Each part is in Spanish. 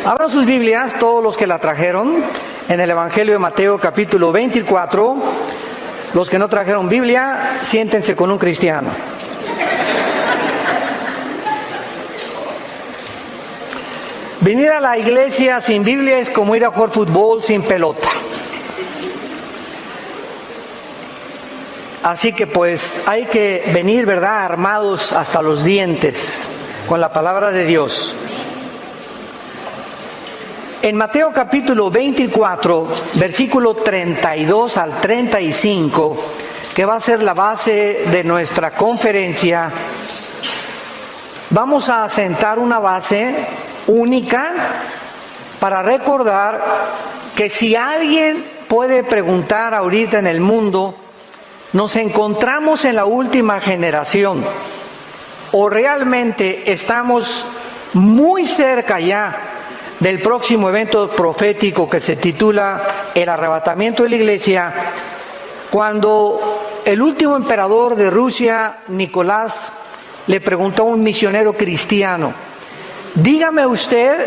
Abran sus Biblias, todos los que la trajeron, en el Evangelio de Mateo capítulo 24. Los que no trajeron Biblia, siéntense con un cristiano. Venir a la iglesia sin Biblia es como ir a jugar fútbol sin pelota. Así que pues hay que venir, ¿verdad?, armados hasta los dientes con la palabra de Dios. En Mateo capítulo 24, versículo 32 al 35, que va a ser la base de nuestra conferencia, vamos a sentar una base única para recordar que si alguien puede preguntar ahorita en el mundo, ¿nos encontramos en la última generación o realmente estamos muy cerca ya del próximo evento profético que se titula el arrebatamiento de la iglesia? Cuando el último emperador de Rusia, Nicolás, le preguntó a un misionero cristiano: dígame usted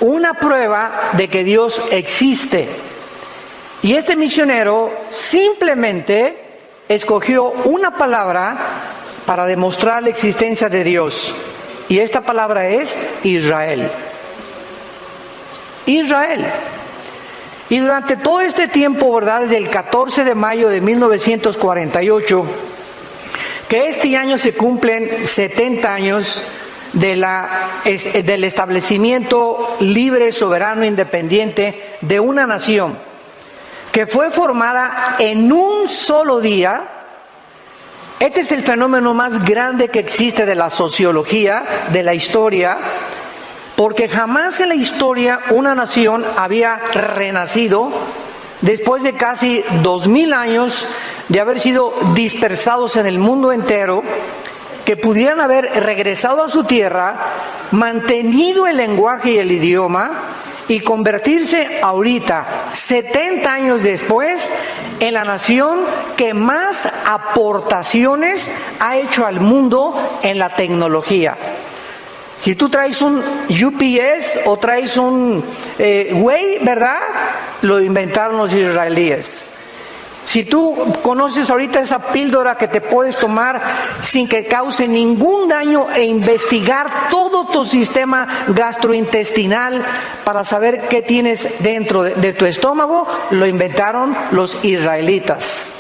una prueba de que Dios existe. Y este misionero simplemente escogió una palabra para demostrar la existencia de Dios. Y esta palabra es Israel. Israel. Y durante todo este tiempo, ¿verdad?, desde el 14 de mayo de 1948, que este año se cumplen 70 años del establecimiento libre, soberano, independiente de una nación que fue formada en un solo día. Este es el fenómeno más grande que existe de la sociología, de la historia, porque jamás en la historia una nación había renacido después de casi 2000 años de haber sido dispersados en el mundo entero, que pudieran haber regresado a su tierra, mantenido el lenguaje y el idioma y convertirse ahorita, 70 años después, en la nación que más aportaciones ha hecho al mundo en la tecnología. Si tú traes un UPS o traes un Way, ¿verdad?, lo inventaron los israelíes. Si tú conoces ahorita esa píldora que te puedes tomar sin que cause ningún daño e investigar todo tu sistema gastrointestinal para saber qué tienes dentro de tu estómago, lo inventaron los israelitas.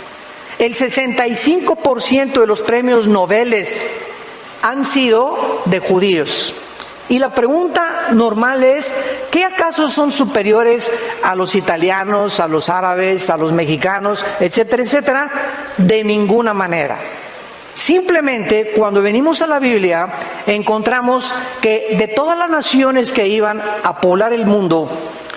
El 65% de los premios Nobel han sido de judíos. Y la pregunta normal es: ¿qué acaso son superiores a los italianos, a los árabes, a los mexicanos, etcétera, etcétera? De ninguna manera. Simplemente, cuando venimos a la Biblia, encontramos que de todas las naciones que iban a poblar el mundo,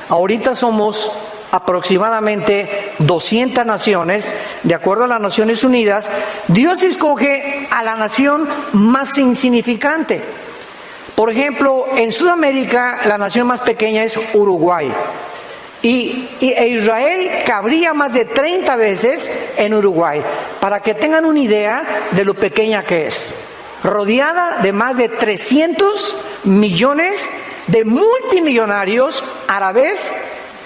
ahorita somos aproximadamente 200 naciones, de acuerdo a las Naciones Unidas. Dios escoge a la nación más insignificante. Por ejemplo, en Sudamérica la nación más pequeña es Uruguay. Y Israel cabría más de 30 veces en Uruguay, para que tengan una idea de lo pequeña que es. Rodeada de más de 300 millones de multimillonarios árabes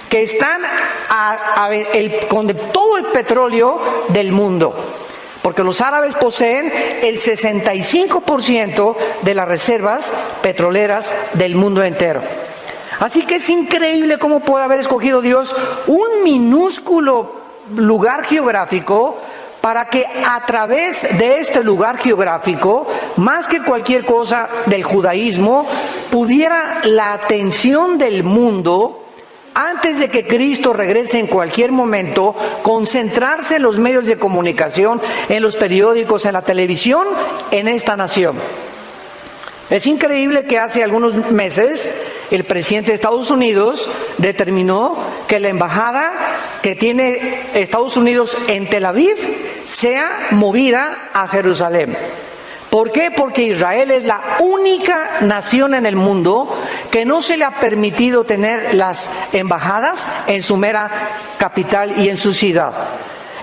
que están con todo el petróleo del mundo. Porque los árabes poseen el 65% de las reservas petroleras del mundo entero. Así que es increíble cómo puede haber escogido Dios un minúsculo lugar geográfico para que a través de este lugar geográfico, más que cualquier cosa del judaísmo, pudiera la atención del mundo, antes de que Cristo regrese en cualquier momento, concentrarse en los medios de comunicación, en los periódicos, en la televisión, en esta nación. Es increíble que hace algunos meses el presidente de Estados Unidos determinó que la embajada que tiene Estados Unidos en Tel Aviv sea movida a Jerusalén. ¿Por qué? Porque Israel es la única nación en el mundo que no se le ha permitido tener las embajadas en su mera capital y en su ciudad.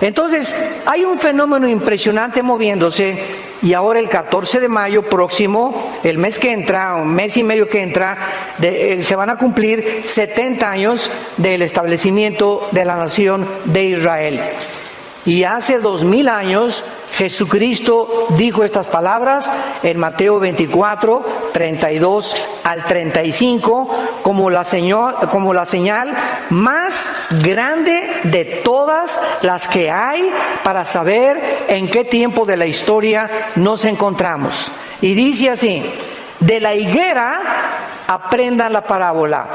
Entonces, hay un fenómeno impresionante moviéndose, y ahora el 14 de mayo próximo, el mes que entra, un mes y medio que entra, se van a cumplir 70 años del establecimiento de la nación de Israel. Y hace 2000 años Jesucristo dijo estas palabras en Mateo 24, 32 al 35, como la señal más grande de todas las que hay para saber en qué tiempo de la historia nos encontramos. Y dice así: de la higuera aprendan la parábola.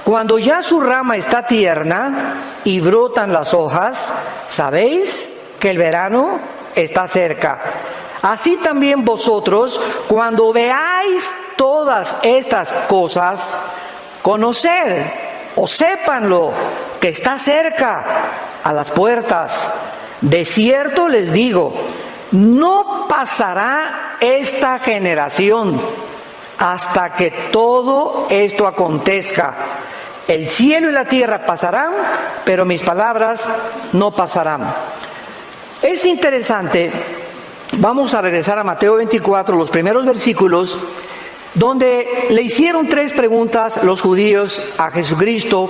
Cuando ya su rama está tierna y brotan las hojas, sabéis que el verano está cerca. Así también vosotros, cuando veáis todas estas cosas, conoced o sépanlo, que está cerca, a las puertas. De cierto les digo, no pasará esta generación hasta que todo esto acontezca. El cielo y la tierra pasarán, pero mis palabras no pasarán. Es interesante, vamos a regresar a Mateo 24, los primeros versículos, donde le hicieron 3 preguntas los judíos a Jesucristo,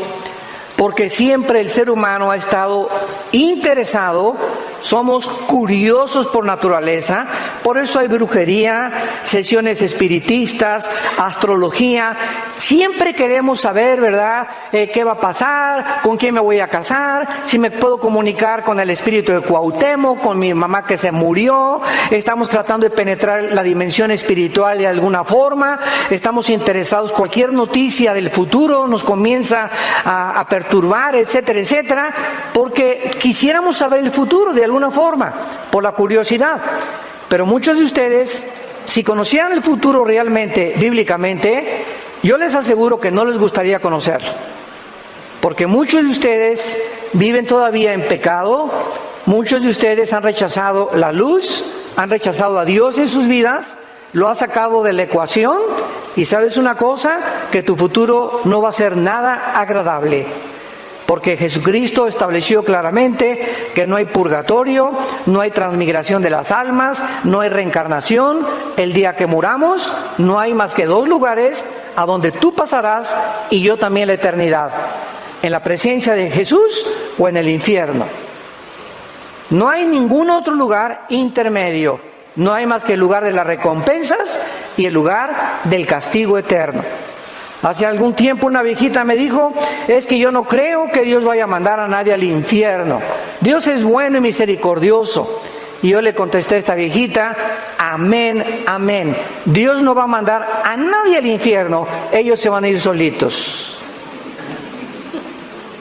porque siempre el ser humano ha estado interesado, somos curiosos por naturaleza, por eso hay brujería, sesiones espiritistas, astrología. Siempre queremos saber, ¿verdad?, qué va a pasar, con quién me voy a casar, si me puedo comunicar con el espíritu de Cuauhtémoc, con mi mamá que se murió. Estamos tratando de penetrar la dimensión espiritual de alguna forma, estamos interesados, cualquier noticia del futuro nos comienza a perturbar, etcétera, etcétera, porque quisiéramos saber el futuro de alguna forma, por la curiosidad. Pero muchos de ustedes, si conocieran el futuro realmente, bíblicamente, yo les aseguro que no les gustaría conocerlo, porque muchos de ustedes viven todavía en pecado, muchos de ustedes han rechazado la luz, han rechazado a Dios en sus vidas, lo ha sacado de la ecuación, y sabes una cosa, que tu futuro no va a ser nada agradable. Porque Jesucristo estableció claramente que no hay purgatorio, no hay transmigración de las almas, no hay reencarnación. El día que muramos, no hay más que 2 lugares a donde tú pasarás y yo también la eternidad: en la presencia de Jesús o en el infierno. No hay ningún otro lugar intermedio. No hay más que el lugar de las recompensas y el lugar del castigo eterno. Hace algún tiempo una viejita me dijo: es que yo no creo que Dios vaya a mandar a nadie al infierno. Dios es bueno y misericordioso. Y yo le contesté a esta viejita: amén, amén. Dios no va a mandar a nadie al infierno, ellos se van a ir solitos.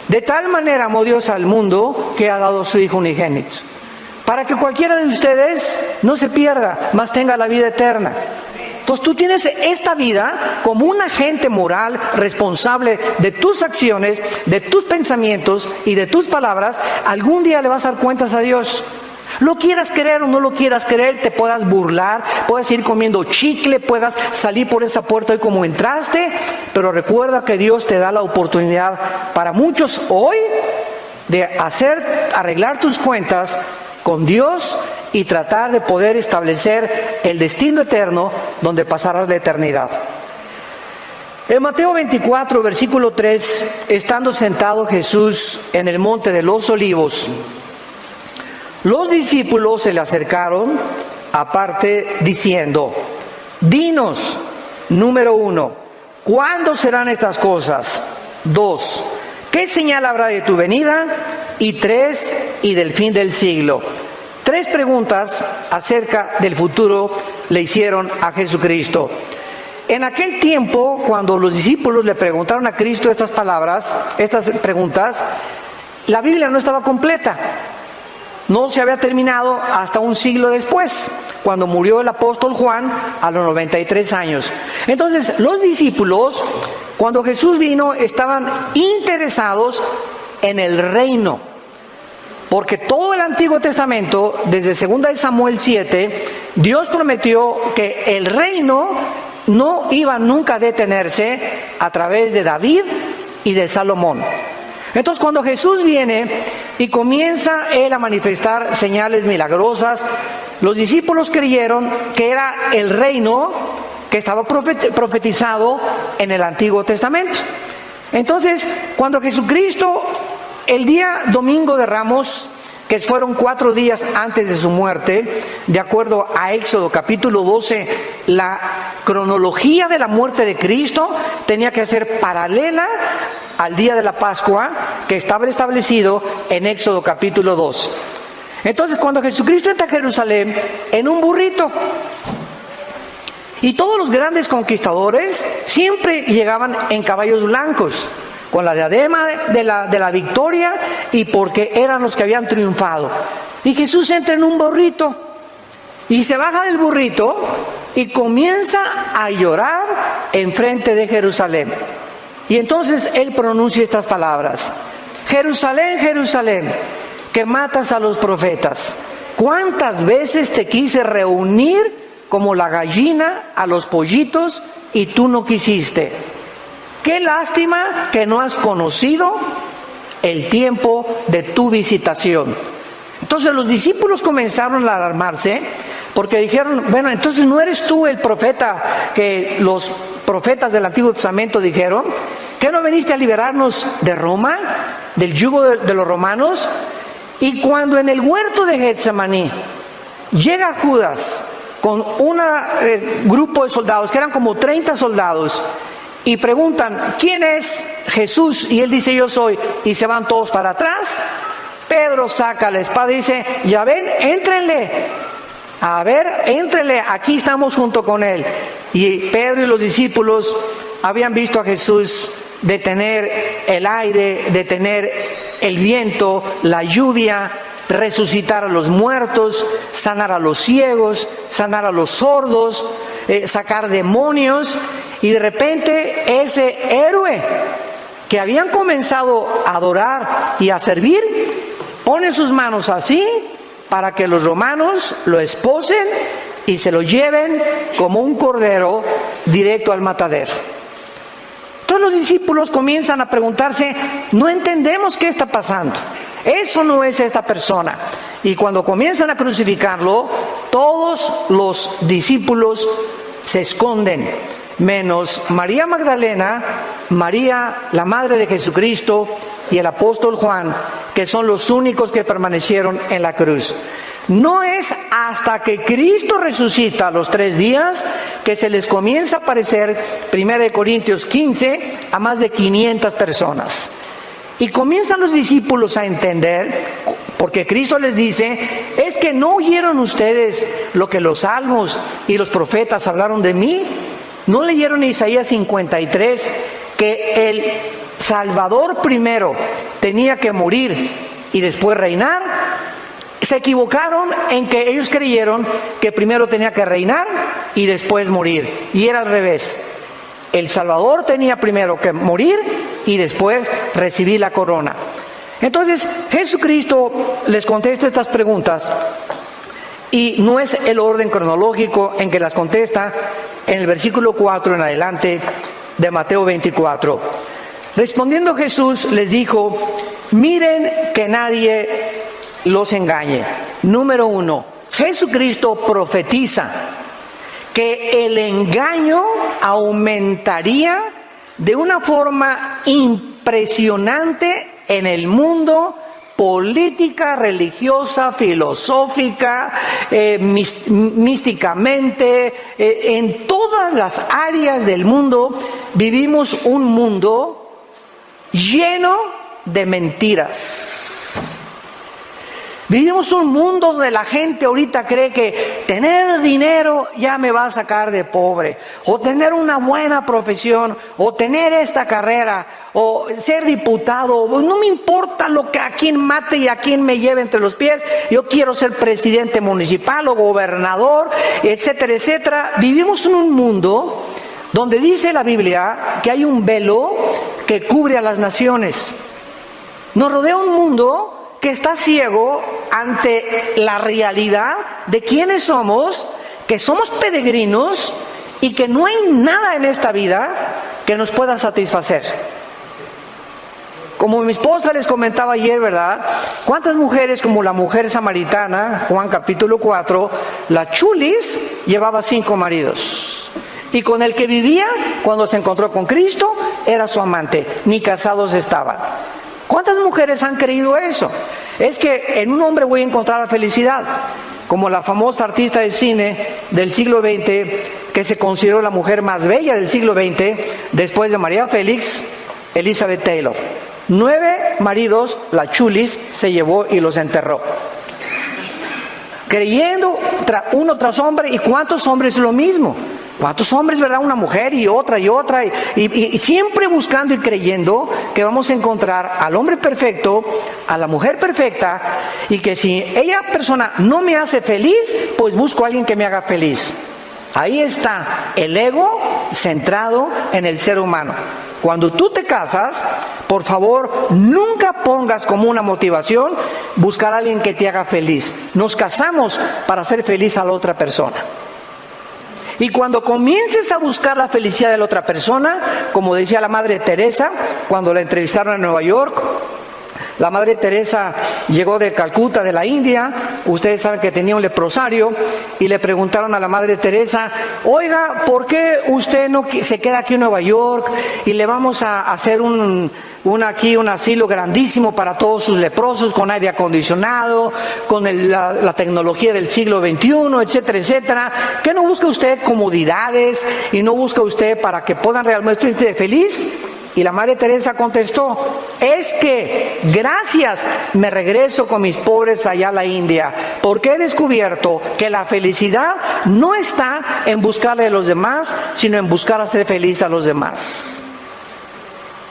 De tal manera amó Dios al mundo que ha dado a su Hijo unigénito, para que cualquiera de ustedes no se pierda, mas tenga la vida eterna. Entonces tú tienes esta vida como un agente moral responsable de tus acciones, de tus pensamientos y de tus palabras. Algún día le vas a dar cuentas a Dios. Lo quieras creer o no lo quieras creer, te puedas burlar, puedas ir comiendo chicle, puedas salir por esa puerta hoy como entraste, pero recuerda que Dios te da la oportunidad para muchos hoy de arreglar tus cuentas con Dios y tratar de poder establecer el destino eterno donde pasarás la eternidad. En Mateo 24, versículo 3, estando sentado Jesús en el monte de los Olivos, los discípulos se le acercaron aparte diciendo: dinos, número 1, ¿cuándo serán estas cosas? 2, ¿qué señal habrá de tu venida? Y 3, y del fin del siglo. 3 preguntas acerca del futuro le hicieron a Jesucristo. En aquel tiempo, cuando los discípulos le preguntaron a Cristo estas preguntas, la Biblia no estaba completa. No se había terminado hasta un siglo después, cuando murió el apóstol Juan a los 93 años. Entonces, los discípulos, cuando Jesús vino, estaban interesados en el reino. Porque todo el Antiguo Testamento, desde 2 Samuel 7, Dios prometió que el reino no iba nunca a detenerse a través de David y de Salomón. Entonces, cuando Jesús viene, y comienza él a manifestar señales milagrosas. Los discípulos creyeron que era el reino que estaba profetizado en el Antiguo Testamento. Entonces, cuando Jesucristo, el día domingo de Ramos, que fueron 4 días antes de su muerte, de acuerdo a Éxodo capítulo 12, la cronología de la muerte de Cristo tenía que ser paralela al día de la Pascua, que estaba establecido en Éxodo capítulo 2. Entonces, cuando Jesucristo entra a Jerusalén en un burrito, y todos los grandes conquistadores siempre llegaban en caballos blancos, con la diadema de la victoria, y porque eran los que habían triunfado. Y Jesús entra en un burrito y se baja del burrito y comienza a llorar enfrente de Jerusalén. Y entonces él pronuncia estas palabras: Jerusalén, Jerusalén, que matas a los profetas, ¿cuántas veces te quise reunir como la gallina a los pollitos y tú no quisiste? Qué lástima que no has conocido el tiempo de tu visitación. Entonces los discípulos comenzaron a alarmarse, porque dijeron: bueno, entonces ¿no eres tú el profeta que los profetas del Antiguo Testamento dijeron? ¿Que no veniste a liberarnos de Roma, del yugo de los romanos? Y cuando en el huerto de Getsemaní llega Judas con un grupo de soldados, que eran como 30 soldados, y preguntan: ¿quién es Jesús? Y él dice: yo soy. Y se van todos para atrás. Pedro saca la espada y dice: ya ven, éntrenle. A ver, éntrenle, aquí estamos junto con él. Y Pedro y los discípulos habían visto a Jesús detener el aire, detener el viento, la lluvia, resucitar a los muertos, sanar a los ciegos, sanar a los sordos, sacar demonios. Y de repente ese héroe que habían comenzado a adorar y a servir, pone sus manos así para que los romanos lo esposen y se lo lleven como un cordero directo al matadero. Todos los discípulos comienzan a preguntarse: no entendemos qué está pasando, eso no es esta persona. Y cuando comienzan a crucificarlo, todos los discípulos se esconden, menos María Magdalena, María, la madre de Jesucristo, y el apóstol Juan, que son los únicos que permanecieron en la cruz. No es hasta que Cristo resucita a los 3 días que se les comienza a aparecer, 1 Corintios 15, a más de 500 personas. Y comienzan los discípulos a entender, porque Cristo les dice: ¿es que no oyeron ustedes lo que los salmos y los profetas hablaron de mí? ¿No leyeron Isaías 53 que el Salvador primero tenía que morir y después reinar? Se equivocaron en que ellos creyeron que primero tenía que reinar y después morir, y era al revés. El Salvador tenía primero que morir y después recibir la corona. Entonces Jesucristo les contesta estas preguntas, y no es el orden cronológico en que las contesta, en el versículo 4 en adelante de Mateo 24. Respondiendo Jesús les dijo: miren que nadie los engañe. Número 1, Jesucristo profetiza que el engaño aumentaría de una forma impresionante en el mundo, política, religiosa, filosófica, místicamente, en todas las áreas del mundo. Vivimos un mundo lleno de mentiras. Vivimos un mundo donde la gente ahorita cree que tener dinero ya me va a sacar de pobre, o tener una buena profesión, o tener esta carrera, o ser diputado. No me importa lo que a quién mate y a quién me lleve entre los pies, yo quiero ser presidente municipal o gobernador, etcétera, etcétera. Vivimos en un mundo donde dice la Biblia que hay un velo que cubre a las naciones. Nos rodea un mundo que está ciego ante la realidad de quiénes somos, que somos peregrinos y que no hay nada en esta vida que nos pueda satisfacer. Como mi esposa les comentaba ayer, ¿verdad? ¿Cuántas mujeres, como la mujer samaritana, Juan capítulo 4, la chulis llevaba 5 maridos? Y con el que vivía, cuando se encontró con Cristo, era su amante, ni casados estaban. ¿Cuántas mujeres han creído eso? Es que en un hombre voy a encontrar la felicidad, como la famosa artista de cine del siglo XX, que se consideró la mujer más bella del siglo XX, después de María Félix, Elizabeth Taylor. 9 maridos, la chulis se llevó y los enterró. Creyendo uno tras hombre, ¿y cuántos hombres lo mismo? ¿Cuántos hombres, verdad? Una mujer y otra, y siempre buscando y creyendo que vamos a encontrar al hombre perfecto, a la mujer perfecta, y que si ella persona no me hace feliz, pues busco a alguien que me haga feliz. Ahí está el ego centrado en el ser humano. Cuando tú te casas, por favor, nunca pongas como una motivación buscar a alguien que te haga feliz. Nos casamos para hacer feliz a la otra persona. Y cuando comiences a buscar la felicidad de la otra persona, como decía la Madre Teresa, cuando la entrevistaron en Nueva York, la Madre Teresa llegó de Calcuta, de la India. Ustedes saben que tenía un leprosario y le preguntaron a la Madre Teresa: oiga, ¿por qué usted no se queda aquí en Nueva York y le vamos a hacer un asilo grandísimo para todos sus leprosos, con aire acondicionado, con la tecnología del siglo XXI, etcétera, etcétera? ¿Qué no busca usted comodidades y no busca usted para que puedan realmente estar feliz? Y la Madre Teresa contestó: es que gracias me regreso con mis pobres allá a la India, porque he descubierto que la felicidad no está en buscarle a los demás, sino en buscar hacer feliz a los demás.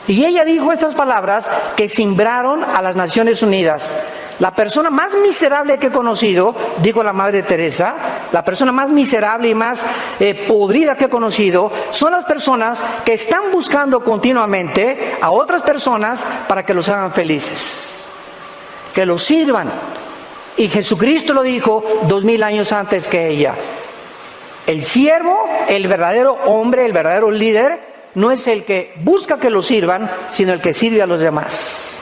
Y ella dijo estas palabras que cimbraron a las Naciones Unidas. La persona más miserable que he conocido, dijo la Madre Teresa, la persona más miserable y más podrida que he conocido, son las personas que están buscando continuamente a otras personas para que los hagan felices, que los sirvan. Y Jesucristo lo dijo 2000 años antes que ella. El siervo, el verdadero hombre, el verdadero líder, no es el que busca que lo sirvan, sino el que sirve a los demás.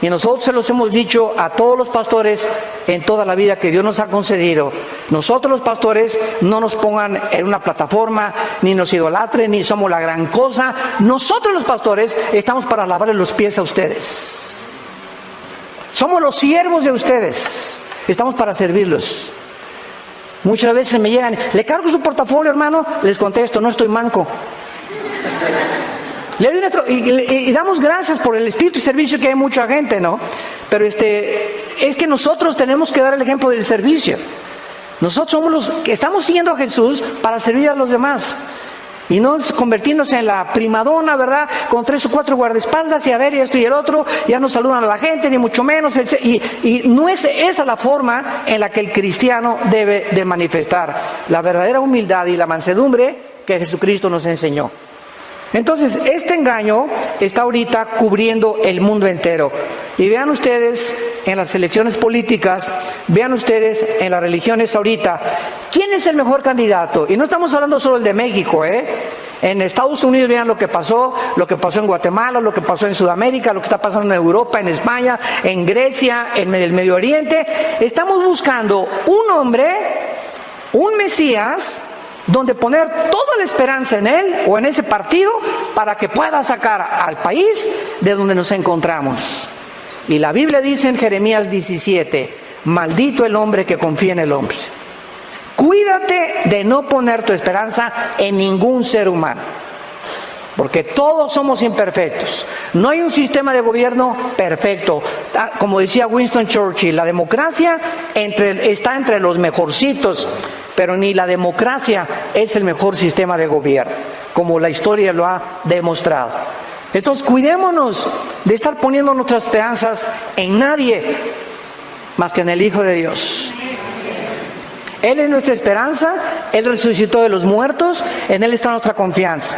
Y nosotros se los hemos dicho a todos los pastores en toda la vida que Dios nos ha concedido. Nosotros los pastores no nos pongan en una plataforma, ni nos idolatren, ni somos la gran cosa. Nosotros los pastores estamos para lavarle los pies a ustedes. Somos los siervos de ustedes. Estamos para servirlos. Muchas veces me llegan: ¿le cargo su portafolio, hermano? Les contesto: no estoy manco. Y damos gracias por el espíritu de servicio, que hay mucha gente, ¿no? Pero es que nosotros tenemos que dar el ejemplo del servicio. Nosotros somos los que estamos siguiendo a Jesús para servir a los demás. Y no convertirnos en la primadona, ¿verdad? Con 3 o 4 guardaespaldas y a ver, y esto y el otro, ya no saludan a la gente, ni mucho menos. Y no es esa la forma en la que el cristiano debe de manifestar la verdadera humildad y la mansedumbre que Jesucristo nos enseñó. Entonces, este engaño está ahorita cubriendo el mundo entero. Y vean ustedes en las elecciones políticas, vean ustedes en las religiones ahorita, ¿quién es el mejor candidato? Y no estamos hablando solo de México, En Estados Unidos vean lo que pasó en Guatemala, lo que pasó en Sudamérica, lo que está pasando en Europa, en España, en Grecia, en el Medio Oriente. Estamos buscando un hombre, un Mesías, donde poner toda la esperanza en él o en ese partido para que pueda sacar al país de donde nos encontramos. Y la Biblia dice en Jeremías 17: maldito el hombre que confía en el hombre. Cuídate de no poner tu esperanza en ningún ser humano, porque todos somos imperfectos. No hay un sistema de gobierno perfecto. Como decía Winston Churchill, la democracia está entre los mejorcitos, pero ni la democracia es el mejor sistema de gobierno, como la historia lo ha demostrado. Entonces, cuidémonos de estar poniendo nuestras esperanzas en nadie más que en el Hijo de Dios. Él es nuestra esperanza, Él resucitó de los muertos, en Él está nuestra confianza.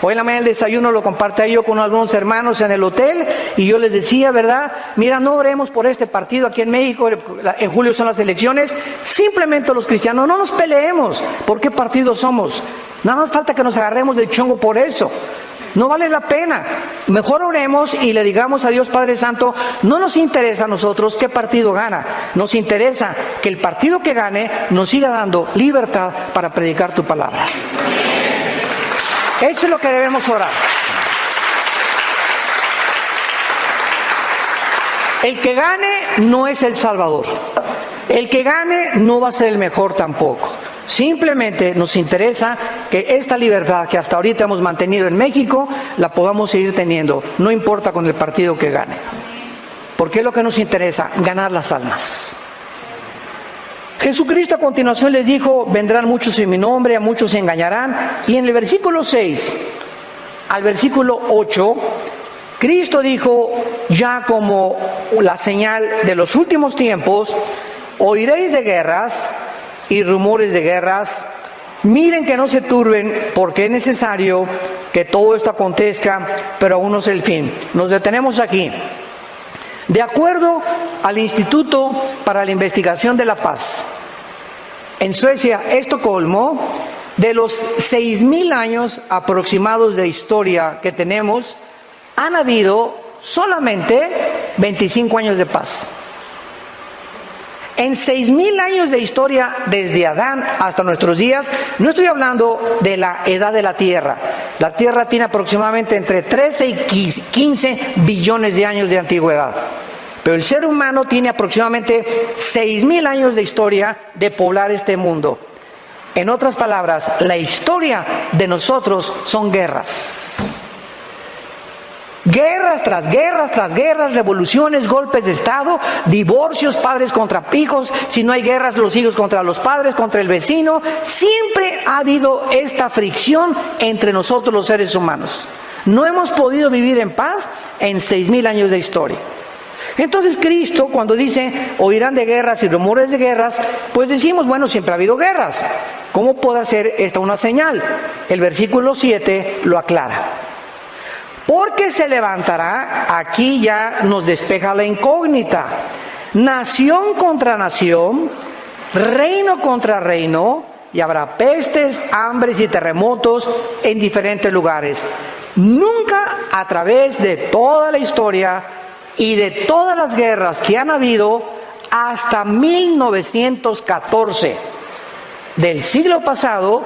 Hoy en la mañana el desayuno lo compartí yo con algunos hermanos en el hotel, y yo les decía, ¿verdad? Mira, no oremos por este partido aquí en México, en julio son las elecciones. Simplemente los cristianos no nos peleemos por qué partido somos. Nada más falta que nos agarremos del chongo por eso. no vale la pena. Mejor oremos y le digamos a Dios Padre Santo, no nos interesa a nosotros qué partido gana, nos interesa que el partido que gane nos siga dando libertad para predicar tu palabra. Eso es lo que debemos orar. El que gane no es el Salvador. El que gane no va a ser el mejor tampoco. Simplemente nos interesa que esta libertad que hasta ahorita hemos mantenido en México, la podamos seguir teniendo, no importa con el partido que gane. Porque es lo que nos interesa, ganar las almas. Jesucristo a continuación les dijo, vendrán muchos en mi nombre, a muchos se engañarán. Y en el versículo 6 al versículo 8, Cristo dijo, ya como la señal de los últimos tiempos, oiréis de guerras y rumores de guerras. Miren que no se turben, porque es necesario que todo esto acontezca, pero aún no es el fin. Nos detenemos aquí. De acuerdo al Instituto para la Investigación de la Paz, en Suecia, Estocolmo, de los 6,000 años aproximados de historia que tenemos, han habido solamente 25 años de paz. En 6,000 años de historia, desde Adán hasta nuestros días, no estoy hablando de la edad de la Tierra. La Tierra tiene aproximadamente entre 13 y 15 billones de años de antigüedad. Pero el ser humano tiene aproximadamente 6,000 años de historia de poblar este mundo. En otras palabras, la historia de nosotros son guerras. Guerras tras guerras tras guerras, revoluciones, golpes de Estado, divorcios, padres contra hijos, si no hay guerras, los hijos contra los padres, contra el vecino. Siempre ha habido esta fricción entre nosotros los seres humanos. No hemos podido vivir en paz en 6,000 años de historia. Entonces Cristo, cuando dice, oirán de guerras y rumores de guerras, pues decimos, bueno, siempre ha habido guerras. ¿Cómo puede ser esta una señal? El versículo 7 lo aclara. Porque se levantará, aquí ya nos despeja la incógnita, nación contra nación, reino contra reino, y habrá pestes, hambres y terremotos en diferentes lugares. Nunca a través de toda la historia y de todas las guerras que han habido hasta 1914 del siglo pasado,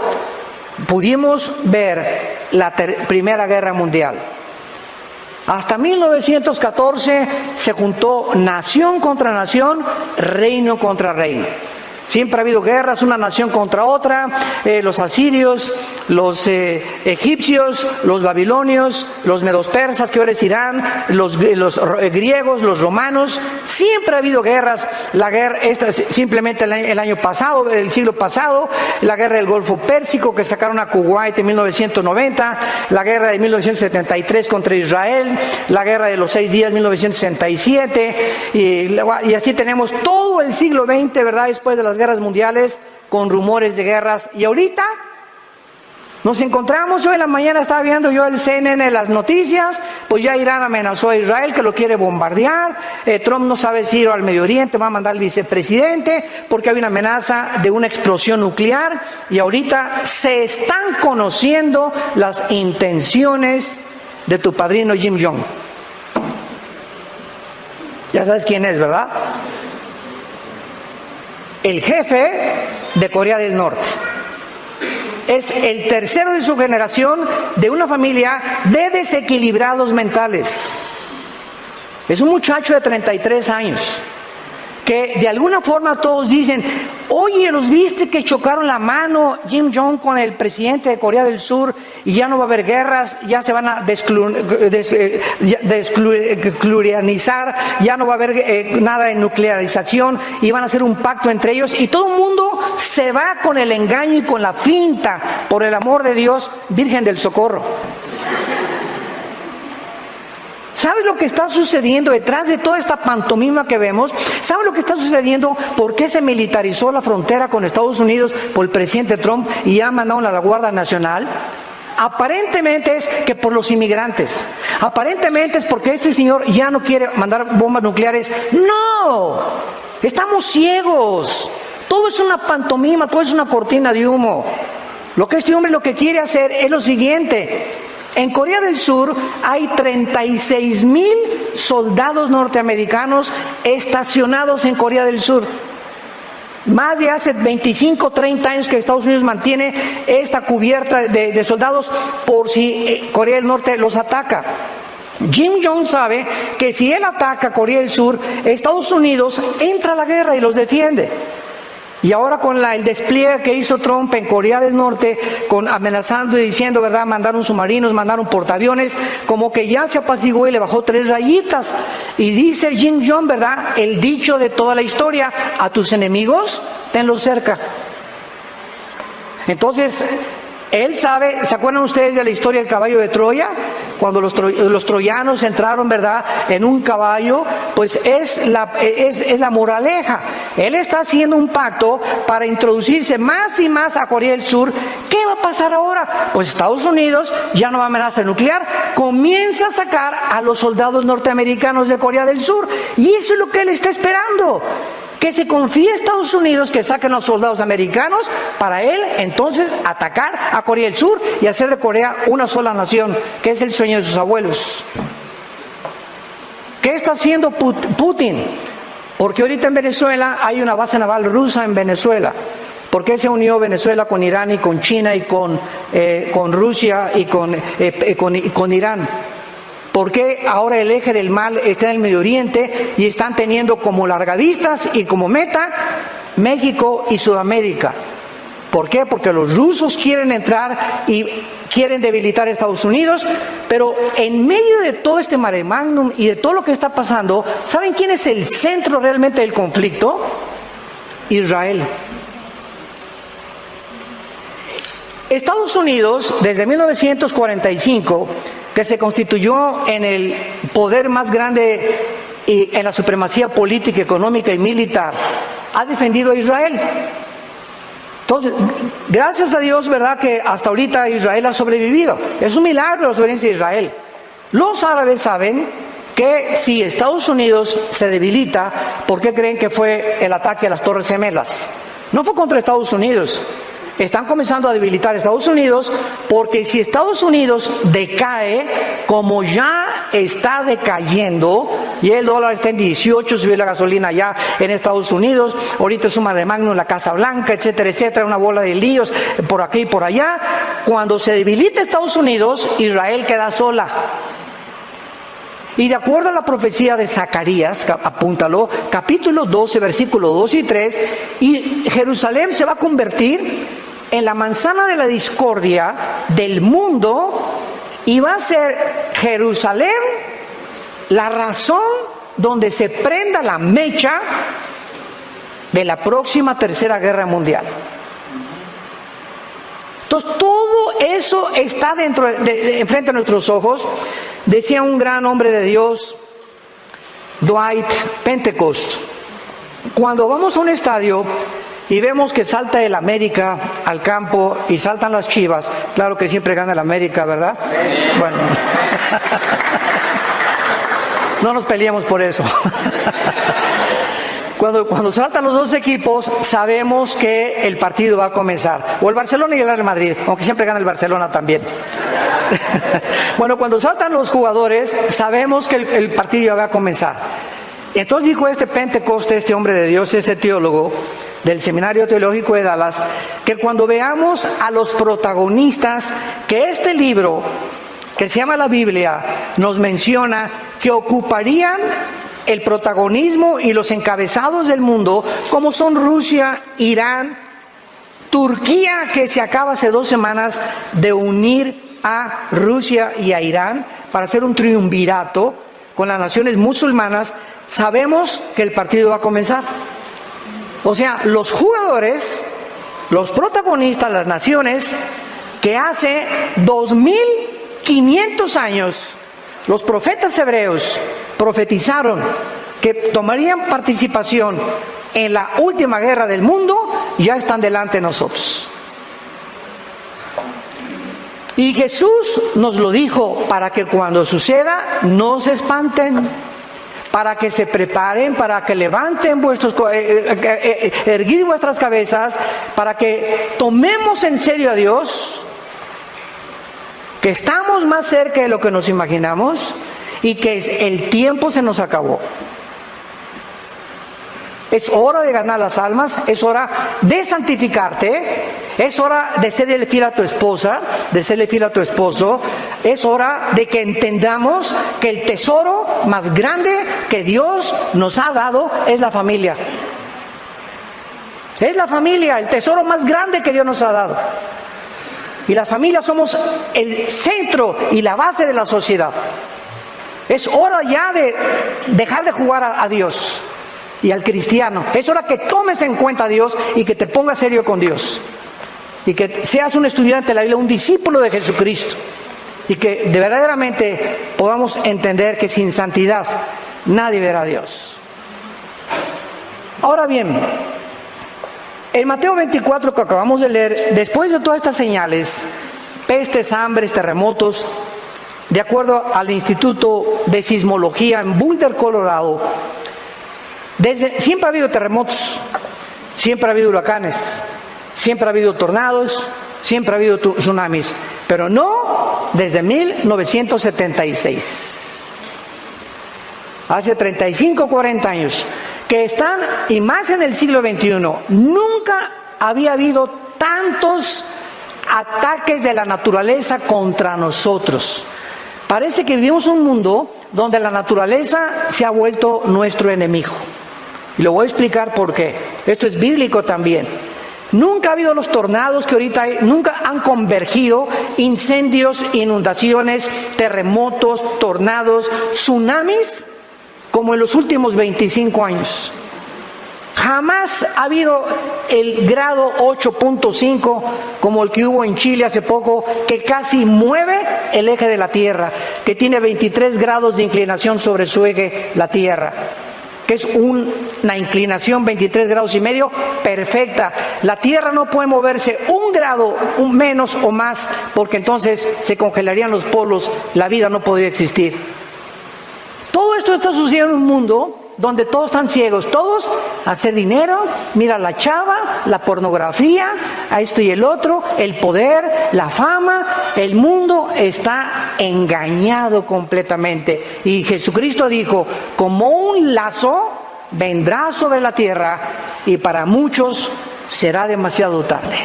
pudimos ver la Primera Guerra Mundial. Hasta 1914 se juntó nación contra nación, reino contra reino. Siempre ha habido guerras, una nación contra otra, los asirios, los egipcios, los babilonios, los medos persas, que ahora es Irán, los griegos, los romanos. Siempre ha habido guerras. La guerra, esta simplemente el año pasado, el siglo pasado, la guerra del Golfo Pérsico, que sacaron a Kuwait en 1990, la guerra de 1973 contra Israel, la guerra de los 6 días, 1967, y así tenemos todo el siglo XX, ¿verdad? Después de las guerras mundiales, con rumores de guerras. Y ahorita nos encontramos, hoy en la mañana estaba viendo yo el CNN, las noticias, pues ya Irán amenazó a Israel que lo quiere bombardear, Trump no sabe si ir al Medio Oriente, va a mandar al vicepresidente porque hay una amenaza de una explosión nuclear, y ahorita se están conociendo las intenciones de tu padrino Kim Jong. Ya sabes quién es, ¿verdad? El jefe de Corea del Norte. Es el tercero de su generación de una familia de desequilibrados mentales. Es un muchacho de 33 años que de alguna forma todos dicen, oye, ¿los viste que chocaron la mano Kim Jong con el presidente de Corea del Sur y ya no va a haber guerras, ya se van a desnuclearizar, ya no va a haber nada de nuclearización y van a hacer un pacto entre ellos, y todo el mundo se va con el engaño y con la finta? Por el amor de Dios, Virgen del Socorro. ¿Sabes lo que está sucediendo detrás de toda esta pantomima que vemos? ¿Sabes lo que está sucediendo? ¿Por qué se militarizó la frontera con Estados Unidos por el presidente Trump y ya mandaron a la Guardia Nacional? Aparentemente es que por los inmigrantes. Aparentemente es porque este señor ya no quiere mandar bombas nucleares. ¡No! Estamos ciegos. Todo es una pantomima, todo es una cortina de humo. Lo que este hombre lo que quiere hacer es lo siguiente. En Corea del Sur hay 36,000 soldados norteamericanos estacionados en Corea del Sur. Más de hace 25, 30 años que Estados Unidos mantiene esta cubierta de soldados por si Corea del Norte los ataca. Kim Jong sabe que si él ataca Corea del Sur, Estados Unidos entra a la guerra y los defiende. Y ahora con el despliegue que hizo Trump en Corea del Norte, amenazando y diciendo, ¿verdad? Mandaron submarinos, mandaron portaaviones, como que ya se apaciguó y le bajó 3 rayitas. Y dice Kim Jong, ¿verdad? El dicho de toda la historia: a tus enemigos, tenlos cerca. Entonces, él sabe, ¿se acuerdan ustedes de la historia del caballo de Troya? Cuando los troyanos entraron, ¿verdad?, en un caballo, pues es la moraleja. Él está haciendo un pacto para introducirse más y más a Corea del Sur. ¿Qué va a pasar ahora? Pues Estados Unidos ya no va a amenaza nuclear, comienza a sacar a los soldados norteamericanos de Corea del Sur. Y eso es lo que él está esperando. Que se confíe a Estados Unidos que saquen a los soldados americanos para él entonces atacar a Corea del Sur y hacer de Corea una sola nación, que es el sueño de sus abuelos. ¿Qué está haciendo Putin? Porque ahorita en Venezuela hay una base naval rusa en Venezuela. ¿Por qué se unió Venezuela con Irán y con China y con Rusia y con Irán? ¿Por qué ahora el eje del mal está en el Medio Oriente y están teniendo como largavistas y como meta México y Sudamérica? ¿Por qué? Porque los rusos quieren entrar y quieren debilitar a Estados Unidos, pero en medio de todo este mare magnum y de todo lo que está pasando, ¿saben quién es el centro realmente del conflicto? Israel. Estados Unidos, desde 1945, que se constituyó en el poder más grande y en la supremacía política, económica y militar, ha defendido a Israel. Entonces, gracias a Dios, ¿verdad?, que hasta ahorita Israel ha sobrevivido. Es un milagro la sobrevivencia de Israel. Los árabes saben que si Estados Unidos se debilita, ¿por qué creen que fue el ataque a las Torres Gemelas? No fue contra Estados Unidos. Están comenzando a debilitar a Estados Unidos, porque si Estados Unidos decae, como ya está decayendo, y el dólar está en 18, subió la gasolina ya en Estados Unidos, ahorita es un mare magnum en la Casa Blanca, etcétera, etcétera, una bola de líos por aquí y por allá. Cuando se debilita Estados Unidos, Israel queda sola. Y de acuerdo a la profecía de Zacarías, apúntalo, capítulo 12, versículos 2 y 3, y Jerusalén se va a convertir en la manzana de la discordia del mundo, y va a ser Jerusalén la razón donde se prenda la mecha de la próxima tercera guerra mundial. Entonces todo eso está enfrente de nuestros ojos. Decía un gran hombre de Dios, Dwight Pentecost: cuando vamos a un estadio y vemos que salta el América al campo y saltan las Chivas, claro que siempre gana el América, ¿verdad? Bueno, no nos peleemos por eso. Cuando saltan los dos equipos, sabemos que el partido va a comenzar. O el Barcelona y el Real Madrid, aunque siempre gana el Barcelona también. Bueno, cuando saltan los jugadores, sabemos que el partido ya va a comenzar. Entonces dijo Pentecoste, este hombre de Dios, ese teólogo del Seminario Teológico de Dallas, que cuando veamos a los protagonistas que este libro, que se llama la Biblia, nos menciona que ocuparían el protagonismo y los encabezados del mundo, como son Rusia, Irán, Turquía, que se acaba hace 2 semanas de unir a Rusia y a Irán para hacer un triunvirato con las naciones musulmanas, sabemos que el partido va a comenzar. O sea, los jugadores, los protagonistas, las naciones que hace 2500 años los profetas hebreos profetizaron que tomarían participación en la última guerra del mundo, ya están delante de nosotros. Y Jesús nos lo dijo para que cuando suceda no se espanten, para que se preparen, para que levanten erguid vuestras cabezas, para que tomemos en serio a Dios, que estamos más cerca de lo que nos imaginamos y que el tiempo se nos acabó. Es hora de ganar las almas, es hora de santificarte, es hora de serle fiel a tu esposa, de serle fiel a tu esposo, es hora de que entendamos que el tesoro más grande que Dios nos ha dado es la familia. Es la familia, el tesoro más grande que Dios nos ha dado. Y las familias somos el centro y la base de la sociedad. Es hora ya de dejar de jugar a Dios y al cristiano. Es hora que tomes en cuenta a Dios y que te pongas serio con Dios. Y que seas un estudiante de la Biblia, un discípulo de Jesucristo. Y que de verdaderamente podamos entender que sin santidad nadie verá a Dios. Ahora bien, en Mateo 24 que acabamos de leer, después de todas estas señales, pestes, hambres, terremotos, de acuerdo al Instituto de Sismología en Boulder, Colorado, siempre ha habido terremotos, siempre ha habido huracanes, siempre ha habido tornados, siempre ha habido tsunamis, pero no desde 1976. Hace 35, 40 años, que están, y más en el siglo XXI, nunca había habido tantos ataques de la naturaleza contra nosotros. Parece que vivimos un mundo donde la naturaleza se ha vuelto nuestro enemigo. Y lo voy a explicar por qué. Esto es bíblico también. Nunca ha habido los tornados que ahorita hay, nunca han convergido incendios, inundaciones, terremotos, tornados, tsunamis, como en los últimos 25 años. Jamás ha habido el grado 8.5 como el que hubo en Chile hace poco, que casi mueve el eje de la Tierra, que tiene 23 grados de inclinación sobre su eje, la Tierra, que es una inclinación 23 grados y medio perfecta. La Tierra no puede moverse un grado menos o más, porque entonces se congelarían los polos, la vida no podría existir. Todo esto está sucediendo en un mundo donde todos están ciegos, todos a hacer dinero, mira la chava, la pornografía, a esto y el otro, el poder, la fama, el mundo está engañado completamente. Y Jesucristo dijo, como un lazo vendrá sobre la tierra y para muchos será demasiado tarde.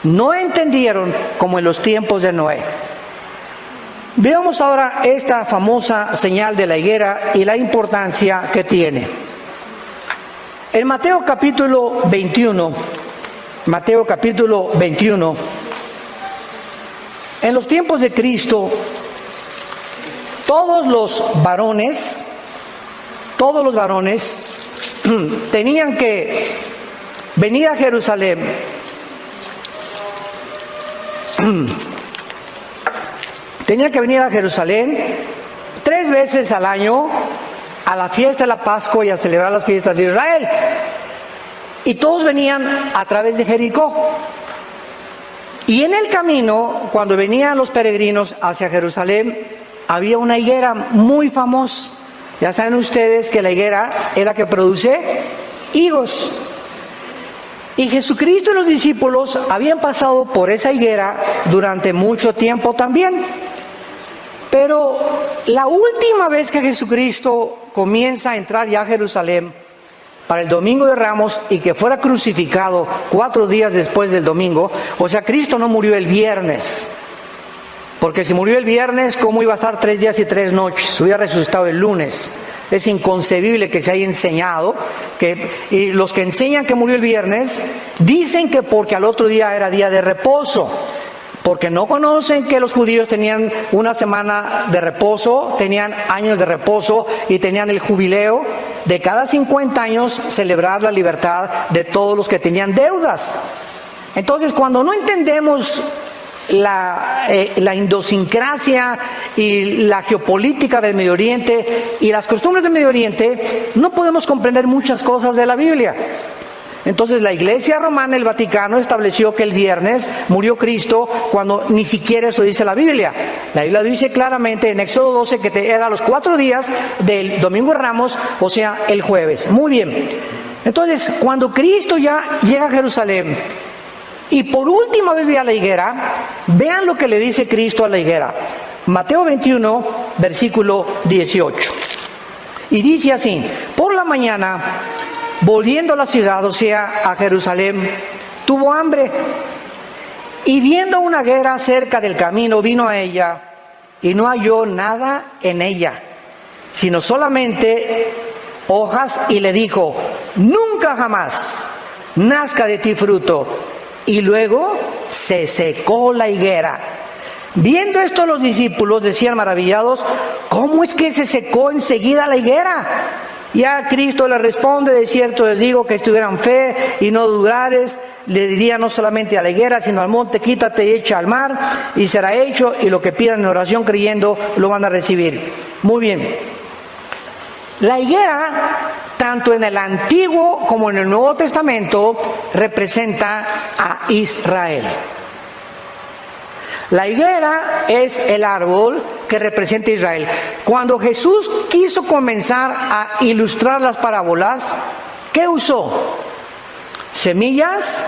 No entendieron como en los tiempos de Noé. Veamos ahora esta famosa señal de la higuera y la importancia que tiene. En Mateo capítulo 21, en los tiempos de Cristo, todos los varones tenían que venir a Jerusalén Tenía que venir a Jerusalén 3 veces al año a la fiesta de la Pascua y a celebrar las fiestas de Israel. Y todos venían a través de Jericó. Y en el camino, cuando venían los peregrinos hacia Jerusalén, había una higuera muy famosa. Ya saben ustedes que la higuera es la que produce higos. Y Jesucristo y los discípulos habían pasado por esa higuera durante mucho tiempo también. Pero la última vez que Jesucristo comienza a entrar ya a Jerusalén para el Domingo de Ramos y que fuera crucificado 4 días después del domingo, o sea, Cristo no murió el viernes, porque si murió el viernes, ¿cómo iba a estar 3 días y 3 noches? Hubiera resucitado el lunes. Es inconcebible que se haya enseñado, y los que enseñan que murió el viernes, dicen que porque al otro día era día de reposo, porque no conocen que los judíos tenían una semana de reposo, tenían años de reposo y tenían el jubileo de cada 50 años celebrar la libertad de todos los que tenían deudas. Entonces, cuando no entendemos la idiosincrasia y la geopolítica del Medio Oriente y las costumbres del Medio Oriente, no podemos comprender muchas cosas de la Biblia. Entonces la Iglesia Romana, el Vaticano, estableció que el viernes murió Cristo cuando ni siquiera eso dice la Biblia. La Biblia dice claramente en Éxodo 12 que era los 4 días del Domingo de Ramos, o sea, el jueves. Muy bien. Entonces, cuando Cristo ya llega a Jerusalén, Y por última vez ve a la higuera. Vean lo que le dice Cristo a la higuera. Mateo 21, versículo 18. Y dice así: por la mañana, volviendo a la ciudad, o sea, a Jerusalén, tuvo hambre. Y viendo una higuera cerca del camino, vino a ella y no halló nada en ella, sino solamente hojas, y le dijo: nunca jamás nazca de ti fruto. Y luego se secó la higuera. Viendo esto, los discípulos decían maravillados: ¿cómo es que se secó enseguida la higuera? Ya Cristo le responde: de cierto les digo que si tuvieran fe y no dudares, le diría no solamente a la higuera, sino al monte: quítate y echa al mar, y será hecho, y lo que pidan en oración creyendo, lo van a recibir. Muy bien. La higuera, tanto en el Antiguo como en el Nuevo Testamento, representa a Israel. La higuera es el árbol que representa a Israel. Cuando Jesús quiso comenzar a ilustrar las parábolas, ¿qué usó? Semillas,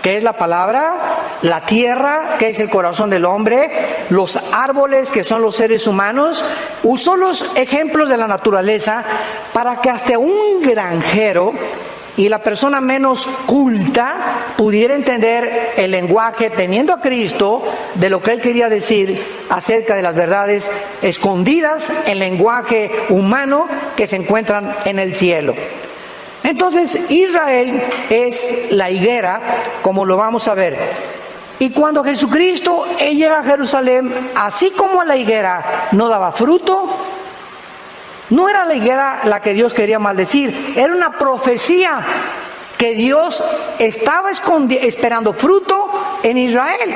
que es la palabra; la tierra, que es el corazón del hombre; los árboles, que son los seres humanos. Usó los ejemplos de la naturaleza para que hasta un granjero y la persona menos culta pudiera entender el lenguaje, teniendo a Cristo, de lo que él quería decir acerca de las verdades escondidas en lenguaje humano que se encuentran en el cielo. Entonces, Israel es la higuera, como lo vamos a ver. Y cuando Jesucristo llega a Jerusalén, así como la higuera no daba fruto, no era la higuera la que Dios quería maldecir, era una profecía que Dios estaba esperando fruto en Israel.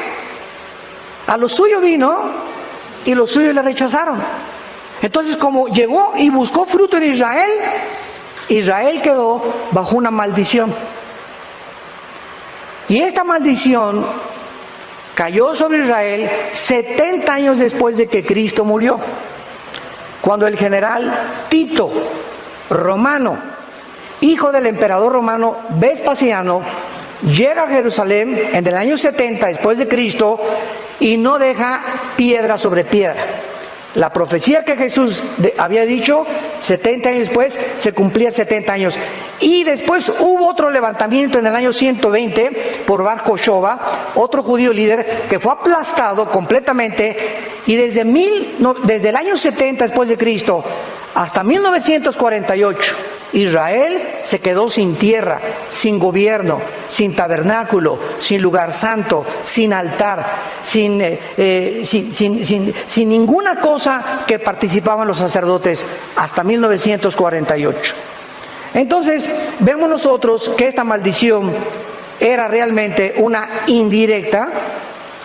A lo suyo vino y los suyos le rechazaron. Entonces, como llegó y buscó fruto en Israel, Israel quedó bajo una maldición. Y esta maldición cayó sobre Israel 70 años después de que Cristo murió. Cuando el general Tito, romano, hijo del emperador romano Vespasiano, llega a Jerusalén en el año 70 después de Cristo y no deja piedra sobre piedra. La profecía que Jesús había dicho 70 años después se cumplía 70 años. Y después hubo otro levantamiento en el año 120 por Bar Kokhba, otro judío líder, que fue aplastado completamente. Y desde el año 70 después de Cristo hasta 1948, Israel se quedó sin tierra, sin gobierno, sin tabernáculo, sin lugar santo, sin altar, sin ninguna cosa que participaban los sacerdotes hasta 1948. Entonces, vemos nosotros que esta maldición era realmente una indirecta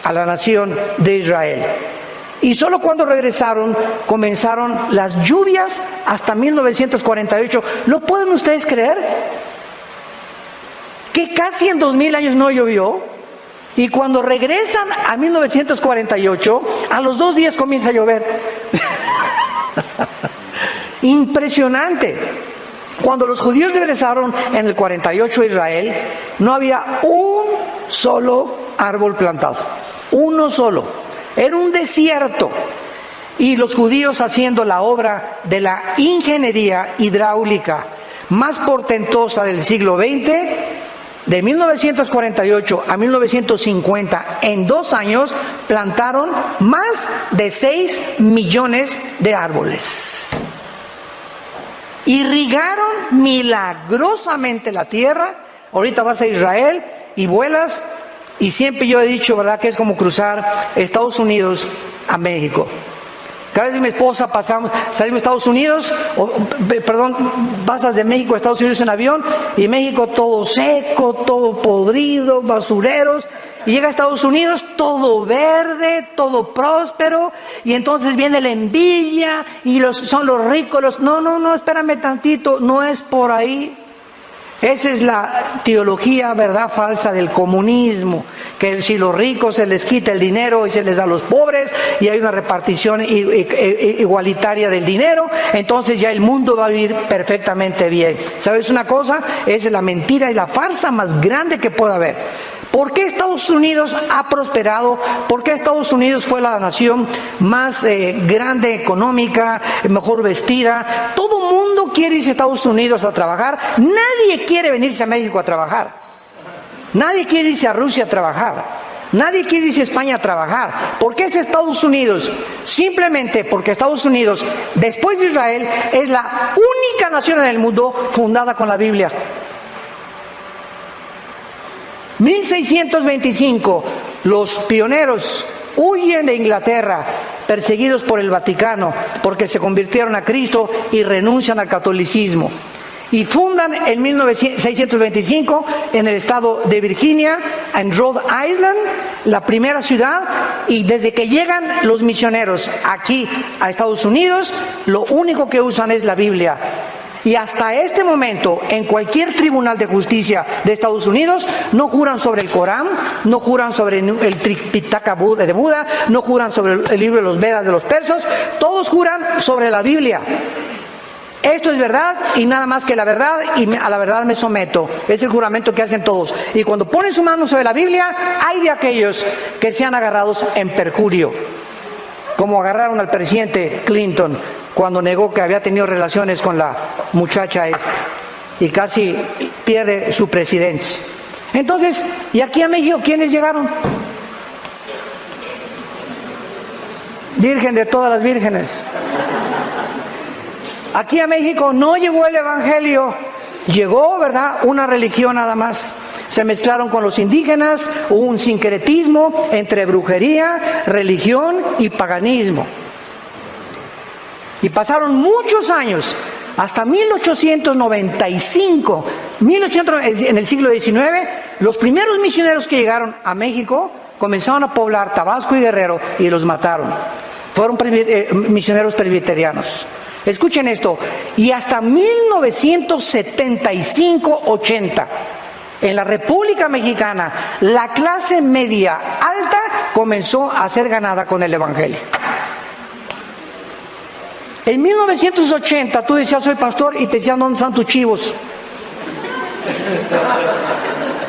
a la nación de Israel. Y solo cuando regresaron comenzaron las lluvias hasta 1948. ¿Lo pueden ustedes creer? Que casi en 2000 años no llovió. Y cuando regresan a 1948, a los 2 días comienza a llover. Impresionante. Cuando los judíos regresaron en el 48 a Israel, no había un solo árbol plantado. Uno solo. Era un desierto. Y los judíos haciendo la obra de la ingeniería hidráulica más portentosa del siglo XX, de 1948 a 1950, en 2 años, plantaron más de 6 millones de árboles. Irrigaron milagrosamente la tierra. Ahorita vas a Israel y vuelas, y siempre yo he dicho, ¿verdad?, que es como cruzar Estados Unidos a México. Cada vez que mi esposa salimos de Estados Unidos, pasas de México a Estados Unidos en avión, y México todo seco, todo podrido, basureros, y llega a Estados Unidos todo verde, todo próspero, y entonces viene la envidia, y son los ricos, no, espérame tantito, no es por ahí. Esa es la teología, ¿verdad?, falsa del comunismo, que si los ricos se les quita el dinero y se les da a los pobres, y hay una repartición igualitaria del dinero, entonces ya el mundo va a vivir perfectamente bien. ¿Sabes una cosa? Es la mentira y la farsa más grande que pueda haber. ¿Por qué Estados Unidos ha prosperado? ¿Por qué Estados Unidos fue la nación más grande, económica, mejor vestida? Todo mundo quiere irse a Estados Unidos a trabajar. Nadie quiere venirse a México a trabajar. Nadie quiere irse a Rusia a trabajar. Nadie quiere irse a España a trabajar. ¿Por qué es Estados Unidos? Simplemente porque Estados Unidos, después de Israel, es la única nación en el mundo fundada con la Biblia. 1625, los pioneros huyen de Inglaterra, perseguidos por el Vaticano, porque se convirtieron a Cristo y renuncian al catolicismo. Y fundan en 1625 en el estado de Virginia, en Rhode Island, la primera ciudad, y desde que llegan los misioneros aquí a Estados Unidos, lo único que usan es la Biblia. Y hasta este momento, en cualquier tribunal de justicia de Estados Unidos, no juran sobre el Corán, no juran sobre el Tripitaka de Buda, no juran sobre el libro de los Vedas de los persas, todos juran sobre la Biblia. Esto es verdad y nada más que la verdad, y a la verdad me someto. Es el juramento que hacen todos. Y cuando ponen su mano sobre la Biblia, hay de aquellos que sean agarrados en perjurio, como agarraron al presidente Clinton cuando negó que había tenido relaciones con la muchacha esta y casi pierde su presidencia. Entonces, ¿y aquí a México quiénes llegaron? Virgen de todas las vírgenes. Aquí a México no llegó el evangelio, llegó, ¿verdad?, una religión nada más. Se mezclaron con los indígenas, hubo un sincretismo entre brujería, religión y paganismo. Y pasaron muchos años, hasta 1895, en el siglo XIX, los primeros misioneros que llegaron a México comenzaron a poblar Tabasco y Guerrero y los mataron. Fueron misioneros presbiterianos. Escuchen esto, y hasta 1975-80, en la República Mexicana, la clase media alta comenzó a ser ganada con el evangelio. En 1980 tú decías soy pastor y te decían ¿dónde están tus chivos?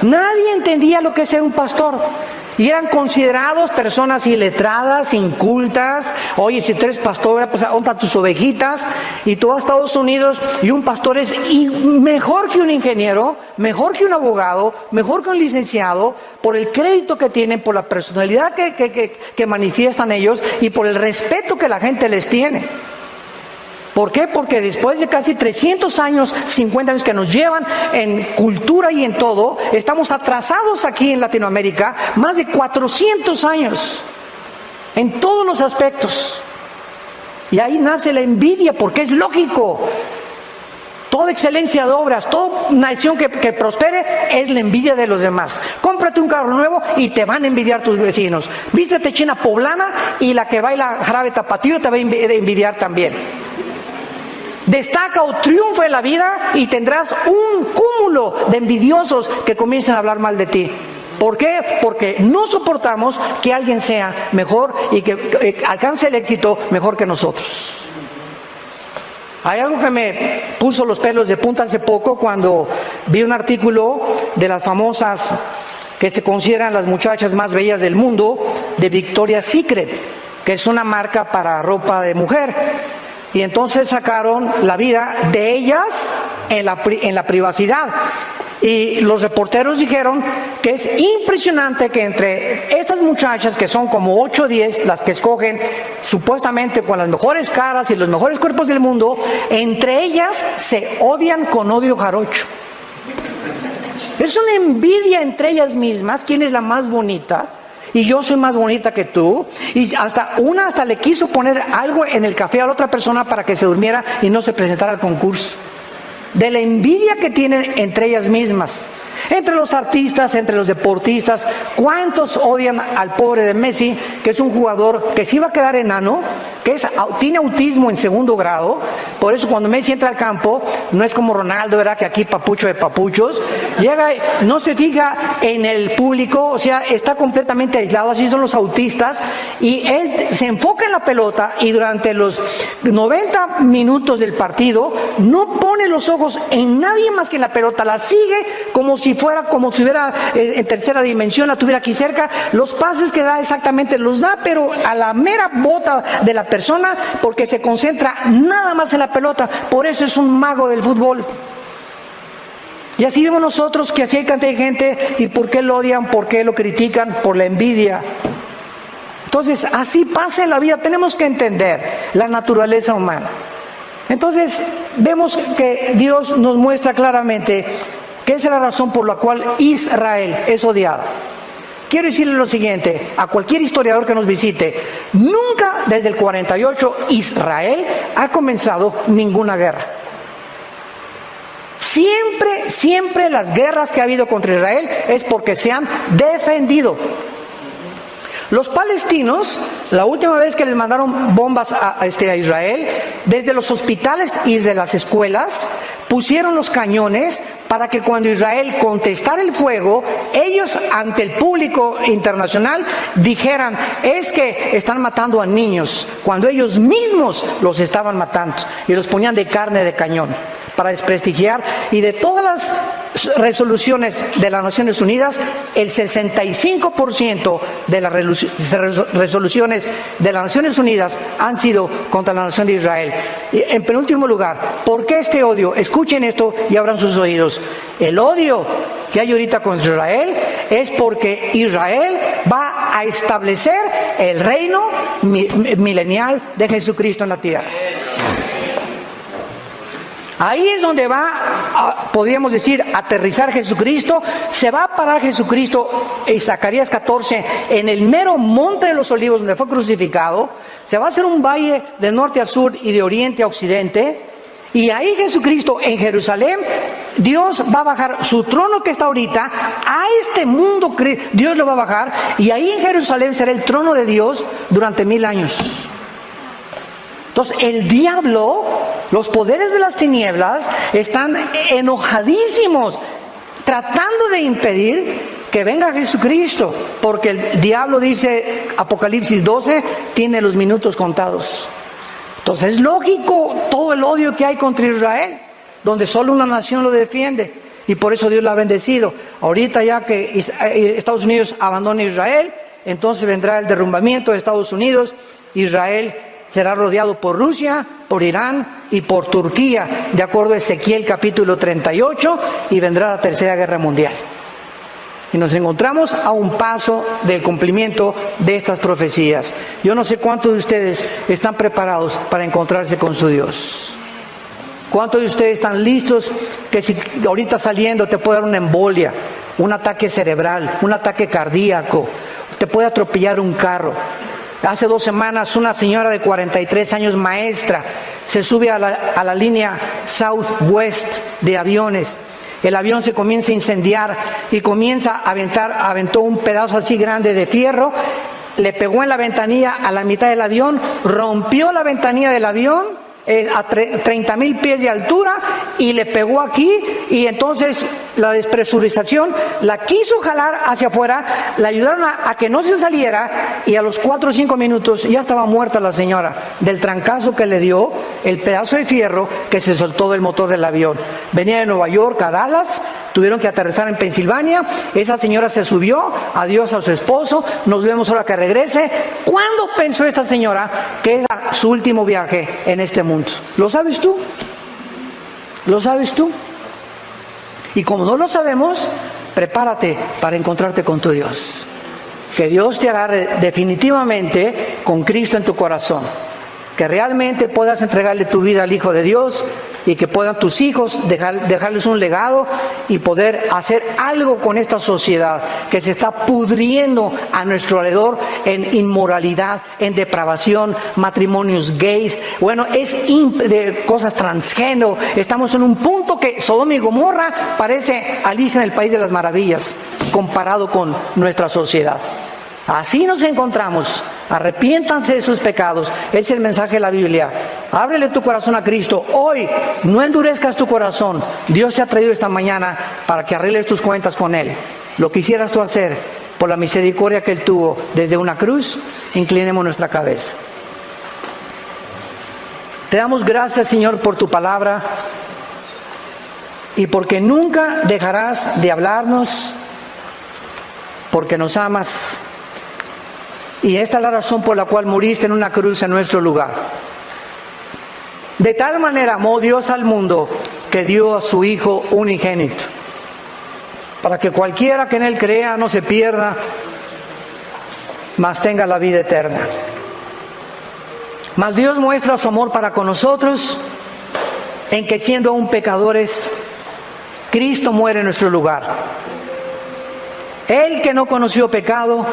Nadie entendía lo que es ser un pastor. Y eran considerados personas iletradas, incultas. Oye, si tú eres pastor, pues ¿dónde están tus ovejitas? Y tú vas a Estados Unidos y un pastor es mejor que un ingeniero, mejor que un abogado, mejor que un licenciado, por el crédito que tienen, por la personalidad que manifiestan ellos y por el respeto que la gente les tiene. ¿Por qué? Porque después de casi 300 años, 50 años que nos llevan en cultura y en todo, estamos atrasados aquí en Latinoamérica, más de 400 años, en todos los aspectos. Y ahí nace la envidia, porque es lógico. Toda excelencia de obras, toda nación que prospere es la envidia de los demás. Cómprate un carro nuevo y te van a envidiar tus vecinos. Vístete china poblana y la que baila jarabe tapatío te va a envidiar también. Destaca o triunfa en la vida y tendrás un cúmulo de envidiosos que comiencen a hablar mal de ti. ¿Por qué? Porque no soportamos que alguien sea mejor y que alcance el éxito mejor que nosotros. Hay algo que me puso los pelos de punta hace poco cuando vi un artículo de las famosas que se consideran las muchachas más bellas del mundo, de Victoria's Secret, que es una marca para ropa de mujer. Y entonces sacaron la vida de ellas en la privacidad. Y los reporteros dijeron que es impresionante que entre estas muchachas, que son como 8 o 10, las que escogen supuestamente con las mejores caras y los mejores cuerpos del mundo, entre ellas se odian con odio jarocho. Es una envidia entre ellas mismas, quién es la más bonita. Y yo soy más bonita que tú. Y hasta le quiso poner algo en el café a la otra persona para que se durmiera y no se presentara al concurso. De la envidia que tienen entre ellas mismas. Entre los artistas, entre los deportistas. ¿Cuántos odian al pobre de Messi, que es un jugador que sí va a quedar enano, que tiene autismo en 2º grado? Por eso cuando Messi entra al campo, no es como Ronaldo, ¿verdad?, que aquí papucho de papuchos, llega, no se fija en el público, o sea, está completamente aislado. Así son los autistas, y él se enfoca en la pelota y durante los 90 minutos del partido no pone los ojos en nadie más que en la pelota, la sigue como si fuera como si hubiera en tercera dimensión, la tuviera aquí cerca. Los pases que da exactamente los da, pero a la mera bota de la persona, porque se concentra nada más en la pelota. Por eso es un mago del fútbol. Y así vemos nosotros que así hay cantidad de gente. ¿Y por qué lo odian? ¿Por qué lo critican? Por la envidia. Entonces, así pasa en la vida. Tenemos que entender la naturaleza humana. Entonces, vemos que Dios nos muestra claramente que esa es la razón por la cual Israel es odiado. Quiero decirle lo siguiente, a cualquier historiador que nos visite, nunca desde el 48 Israel ha comenzado ninguna guerra. Siempre las guerras que ha habido contra Israel es porque se han defendido. Los palestinos, la última vez que les mandaron bombas a Israel, desde los hospitales y desde las escuelas, pusieron los cañones para que cuando Israel contestara el fuego, ellos ante el público internacional dijeran, es que están matando a niños, cuando ellos mismos los estaban matando y los ponían de carne de cañón para desprestigiar. Y de todas las resoluciones de las Naciones Unidas, el 65% de las resoluciones de las Naciones Unidas han sido contra la nación de Israel. Y en penúltimo lugar, ¿por qué este odio? Escuchen esto y abran sus oídos. El odio que hay ahorita contra Israel es porque Israel va a establecer el reino milenial de Jesucristo en la tierra. Ahí es donde va, podríamos decir, aterrizar Jesucristo. Se va a parar Jesucristo en Zacarías 14, en el mero monte de los olivos donde fue crucificado. Se va a hacer un valle de norte a sur y de oriente a occidente. Y ahí Jesucristo en Jerusalén, Dios va a bajar su trono que está ahorita a este mundo. Dios lo va a bajar y ahí en Jerusalén será el trono de Dios durante 1000 años. Entonces el diablo, los poderes de las tinieblas están enojadísimos, tratando de impedir que venga Jesucristo, porque el diablo, dice Apocalipsis 12, tiene los minutos contados. Entonces es lógico todo el odio que hay contra Israel, donde solo una nación lo defiende, y por eso Dios la ha bendecido. Ahorita ya que Estados Unidos abandone Israel, entonces vendrá el derrumbamiento de Estados Unidos. Israel será rodeado por Rusia, por Irán y por Turquía, de acuerdo a Ezequiel capítulo 38, y vendrá la Tercera Guerra Mundial. Y nos encontramos a un paso del cumplimiento de estas profecías. Yo no sé cuántos de ustedes están preparados para encontrarse con su Dios. ¿Cuántos de ustedes están listos que si ahorita saliendo te puede dar una embolia, un ataque cerebral, un ataque cardíaco, te puede atropellar un carro? Hace 2 semanas una señora de 43 años, maestra, se sube a la línea Southwest de aviones. El avión se comienza a incendiar y comienza a aventó un pedazo así grande de fierro, le pegó en la ventanilla a la mitad del avión, rompió la ventanilla del avión a 30,000 pies de altura y le pegó aquí, y entonces la despresurización la quiso jalar hacia afuera, la ayudaron a que no se saliera, y a los 4 o 5 minutos ya estaba muerta la señora del trancazo que le dio el pedazo de fierro que se soltó del motor del avión. Venía de Nueva York a Dallas, tuvieron que aterrizar en Pensilvania. Esa señora se subió, adiós a su esposo, nos vemos ahora que regrese. ¿Cuándo pensó esta señora que era su último viaje en este mundo? ¿Lo sabes tú? ¿Lo sabes tú? Y como no lo sabemos, prepárate para encontrarte con tu Dios. Que Dios te agarre definitivamente con Cristo en tu corazón. Que realmente puedas entregarle tu vida al Hijo de Dios, y que puedan tus hijos dejarles un legado y poder hacer algo con esta sociedad que se está pudriendo a nuestro alrededor en inmoralidad, en depravación, matrimonios gays, bueno, de cosas transgénero. Estamos en un punto que Sodoma y Gomorra parece Alicia en el País de las Maravillas comparado con nuestra sociedad. Así nos encontramos. Arrepiéntanse de sus pecados. Ese es el mensaje de la Biblia. Ábrele tu corazón a Cristo. Hoy no endurezcas tu corazón. Dios te ha traído esta mañana para que arregles tus cuentas con Él. Lo quisieras tú hacer por la misericordia que Él tuvo desde una cruz. Inclinemos nuestra cabeza. Te damos gracias, Señor, por tu palabra. y porque nunca dejarás de hablarnos, porque nos amas. Y esta es la razón por la cual muriste en una cruz en nuestro lugar. De tal manera amó Dios al mundo que dio a su Hijo unigénito, para que cualquiera que en Él crea no se pierda, mas tenga la vida eterna. Mas Dios muestra su amor para con nosotros en que, siendo aún pecadores, Cristo muere en nuestro lugar. Él, que no conoció pecado,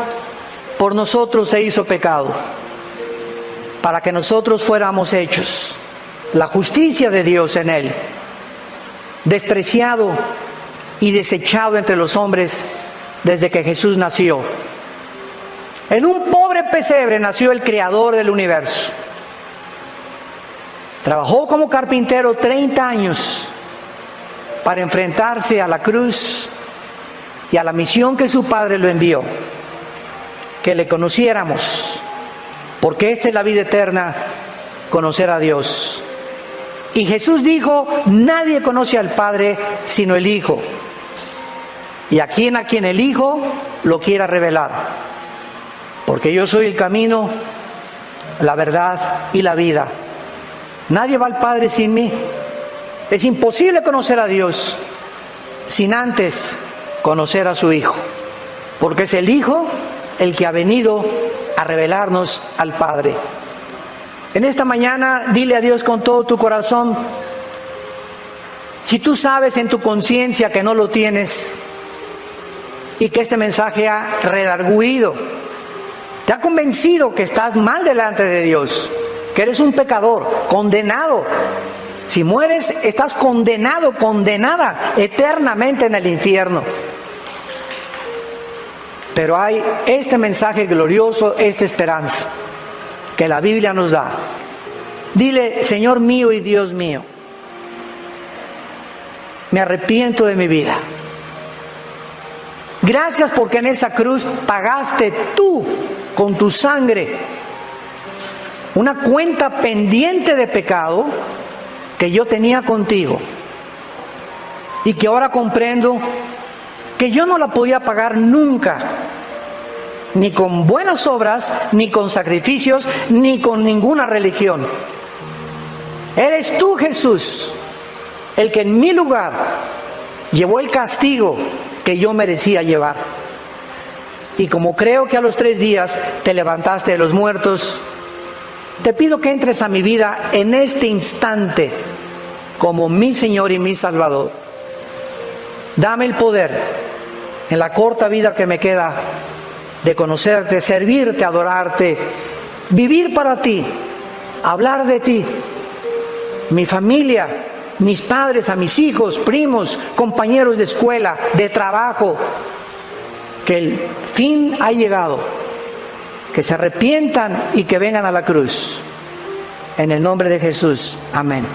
por nosotros se hizo pecado, para que nosotros fuéramos hechos la justicia de Dios en Él. Despreciado y desechado entre los hombres desde que Jesús nació. En un pobre pesebre nació el creador del universo. Trabajó como carpintero 30 años para enfrentarse a la cruz y a la misión que su Padre lo envió, que le conociéramos, porque esta es la vida eterna, conocer a Dios. Y Jesús dijo: nadie conoce al Padre sino el Hijo, y a quien el Hijo lo quiera revelar, porque yo soy el camino, la verdad y la vida. Nadie va al Padre sin mí. Es imposible conocer a Dios sin antes conocer a su Hijo, porque es el Hijo el que ha venido a revelarnos al Padre. En esta mañana dile a Dios con todo tu corazón, si tú sabes en tu conciencia que no lo tienes y que este mensaje ha redarguido, te ha convencido que estás mal delante de Dios, que eres un pecador, condenado. Si mueres, estás condenado, condenada eternamente en el infierno. Pero hay este mensaje glorioso, esta esperanza que la Biblia nos da. Dile: Señor mío y Dios mío, me arrepiento de mi vida. Gracias porque en esa cruz pagaste tú con tu sangre una cuenta pendiente de pecado que yo tenía contigo, y que ahora comprendo que yo no la podía pagar nunca, ni con buenas obras, ni con sacrificios, ni con ninguna religión. Eres tú, Jesús, el que en mi lugar llevó el castigo que yo merecía llevar. Y como creo que a los 3 días te levantaste de los muertos, te pido que entres a mi vida en este instante como mi Señor y mi Salvador. Dame el poder, en la corta vida que me queda, de conocerte, servirte, adorarte, vivir para ti, hablar de ti, mi familia, mis padres, a mis hijos, primos, compañeros de escuela, de trabajo, que el fin ha llegado, que se arrepientan y que vengan a la cruz. En el nombre de Jesús. Amén.